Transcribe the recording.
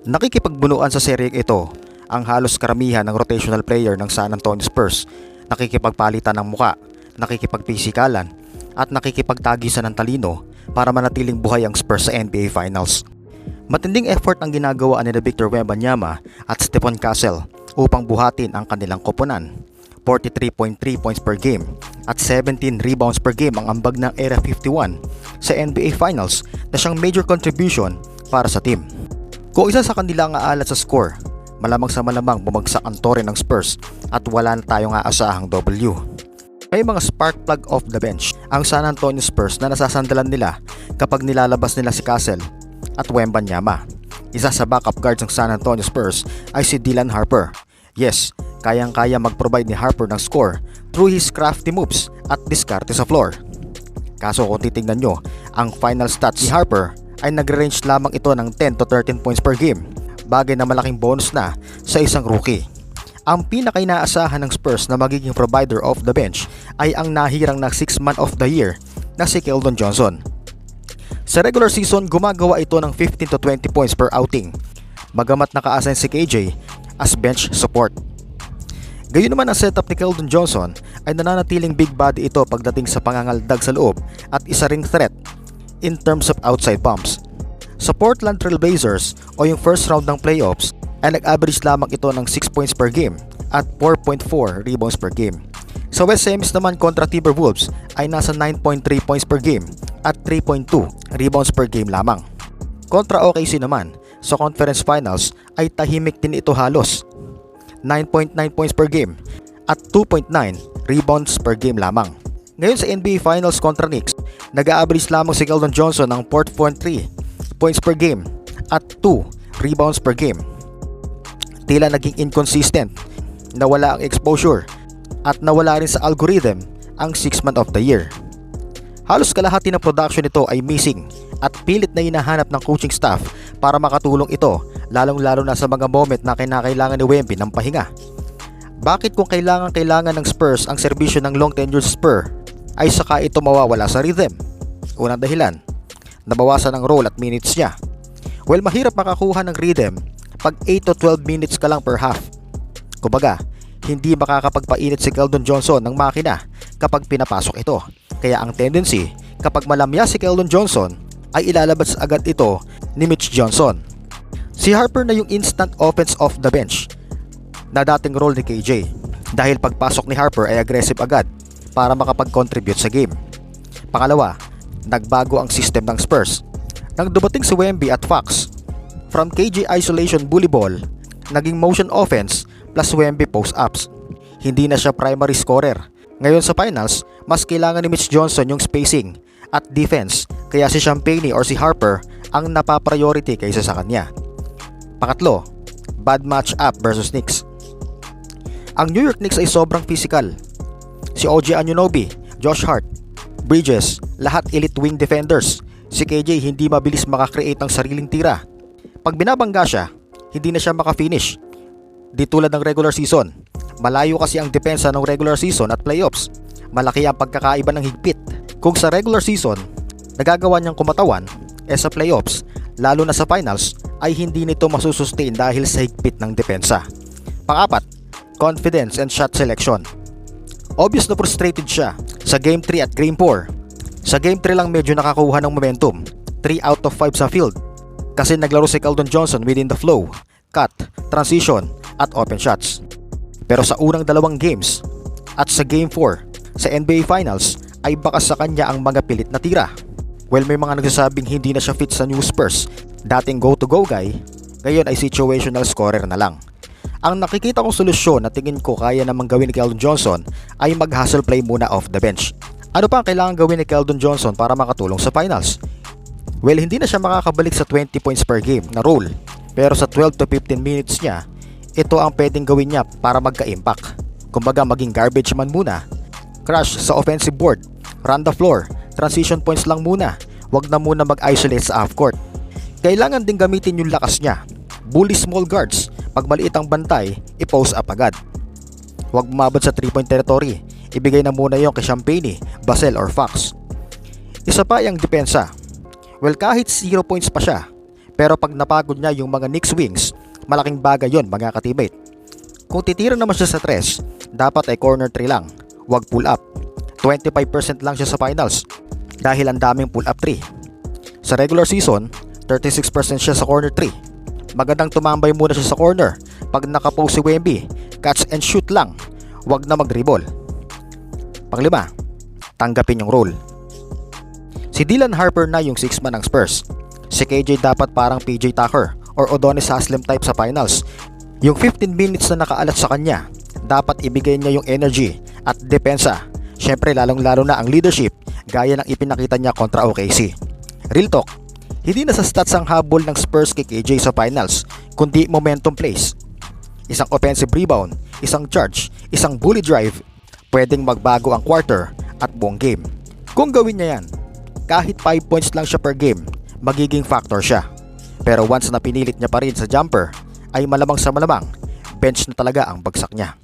Nakikipagbunuan sa seryeng ito ang halos karamihan ng rotational player ng San Antonio Spurs. Nakikipagpalitan ng muka, nakikipagpisikalan at nakikipagtagisan ng talino para manatiling buhay ang Spurs sa NBA Finals. Matinding effort ang ginagawa ni Victor Wembanyama at Stephon Castle upang buhatin ang kanilang koponan. 43.3 points per game at 17 rebounds per game ang ambag ng Area 51 sa NBA Finals na siyang major contribution para sa team. Kung isa sa kanila ang aalat sa score, malamang sa malamang bumagsak ang tore ng Spurs at wala na tayong aasahang W. May mga spark plug off the bench ang San Antonio Spurs na nasasandalan nila kapag nilalabas nila si Castle at Wembanyama. Isa sa backup guards ng San Antonio Spurs ay si Dylan Harper. Yes, kayang-kaya mag-provide ni Harper ng score through his crafty moves at diskarte sa floor. Kaso kung titingnan nyo, ang final stats ni Harper ay nagre-range lamang ito ng 10 to 13 points per game, bagay na malaking bonus na sa isang rookie. Ang pinaka-inaasahan ng Spurs na magiging provider of the bench ay ang nahirang na 6th man of the year na si Keldon Johnson. Sa regular season, gumagawa ito ng 15 to 20 points per outing, bagamat naka-assign si KJ as bench support. Gayunman ang setup ni Keldon Johnson ay nananatiling big body ito pagdating sa pangangaldag sa loob at isa ring threat in terms of outside bumps. Sa Portland Trail Blazers o yung first round ng playoffs ay nag-average lamang ito ng 6 points per game at 4.4 rebounds per game. Sa West Semis naman kontra Timberwolves ay nasa 9.3 points per game at 3.2 rebounds per game lamang. Kontra OKC naman sa Conference Finals ay tahimik din ito halos 9.9 points per game at 2.9 rebounds per game lamang. Ngayon sa NBA Finals kontra Knicks, nag-a-average lamang si Keldon Johnson ng 4.3 points per game at 2 rebounds per game. Tila naging inconsistent, nawala ang exposure at nawala rin sa algorithm ang 6th man of the year. Halos kalahati ng production nito ay missing at pilit na hinahanap ng coaching staff para makatulong ito, lalong-lalo na sa mga moment na kinakailangan ni Wemby ng pahinga. Bakit kung kailangan ng Spurs ang serbisyo ng long tenured Spur ay saka ito mawawala sa rhythm? Unang dahilan, nabawasan ang role at minutes niya. Well, mahirap makakuha ng rhythm pag 8 to 12 minutes ka lang per half. Kumbaga, hindi makakapagpainit si Keldon Johnson ng makina kapag pinapasok ito. Kaya ang tendency, kapag malamya si Keldon Johnson, ay ilalabas agad ito ni Mitch Johnson. Si Harper na yung instant offense off the bench na dating role ni KJ, dahil pagpasok ni Harper ay aggressive agad para makapag-contribute sa game. Pangalawa, nagbago ang system ng Spurs. Nang dumating si Wemby at Fox, from KJ isolation bully ball, naging motion offense plus Wemby post-ups. Hindi na siya primary scorer. Ngayon sa finals, mas kailangan ni Mitch Johnson yung spacing at defense, kaya si Champagnie or si Harper ang napapriority kaysa sa kanya. Pangatlo, bad match-up versus Knicks. Ang New York Knicks ay sobrang physical. Si OG Anunoby, Josh Hart, Bridges, lahat elite wing defenders. Si KJ hindi mabilis makakreate ng sariling tira. Pag binabangga siya, hindi na siya makafinish. Di tulad ng regular season. Malayo kasi ang depensa ng regular season at playoffs. Malaki ang pagkakaiba ng higpit. Kung sa regular season, nagagawa niyang kumatawan, sa playoffs, lalo na sa finals, ay hindi nito masusustain dahil sa higpit ng depensa. Pang-apat, confidence and shot selection. Obvious na frustrated siya sa Game 3 at Game 4. Sa Game 3 lang medyo nakakuha ng momentum, 3 out of 5 sa field, kasi naglaro si Keldon Johnson within the flow, cut, transition at open shots. Pero sa unang dalawang games at sa Game 4 sa NBA Finals ay baka sa kanya ang mga pilit na tira. Well, may mga nagsasabing hindi na siya fit sa new Spurs. Dating go-to-go guy, ngayon ay situational scorer na lang. Ang nakikita kong solusyon na tingin ko kaya namang gawin ni Keldon Johnson ay mag-hustle play muna off the bench. Ano pa ang kailangan gawin ni Keldon Johnson para makatulong sa finals? Well, hindi na siya makakabalik sa 20 points per game na role. Pero sa 12 to 15 minutes niya, ito ang pwedeng gawin niya para magka-impact. Kumbaga maging garbage man muna, crash sa offensive board, run the floor, transition points lang muna, wag na muna mag-isolate sa half-court. Kailangan din gamitin yung lakas niya. Bully small guards, pag maliit ang bantay, i-post up agad. Huwag bumabad sa 3-point territory, ibigay na muna yung kay Champagnie, Basel or Fox. Isa pa yung depensa. Well, kahit 0 points pa siya, Pero pag napagod niya yung mga Knicks wings, malaking bagay yon mga ka-teammate. Kung titira naman siya sa 3, dapat ay corner 3 lang, wag pull up. 25% lang siya sa finals dahil ang daming pull up 3. Sa regular season, 36% siya sa corner 3. Magandang tumambay muna siya sa corner. Pag nakapost si Wemby, catch and shoot lang, wag na mag-dribble. Panglima, tanggapin yung role. Si Dylan Harper na yung 6-man ng Spurs. Si KJ dapat parang PJ Tucker or Udonis Haslem type sa finals. Yung 15 minutes na nakaalat sa kanya, dapat ibigay niya yung energy at depensa. Syempre lalong-lalo na ang leadership gaya ng ipinakita niya kontra OKC. Real talk, hindi na sa stats ang habol ng Spurs kay KJ sa finals, kundi momentum plays. Isang offensive rebound, isang charge, isang bully drive, pwedeng magbago ang quarter at buong game. Kung gawin niya yan, kahit 5 points lang siya per game, magiging factor siya. Pero once na pinilit niya pa rin sa jumper, ay malamang sa malamang, bench na talaga ang bagsak niya.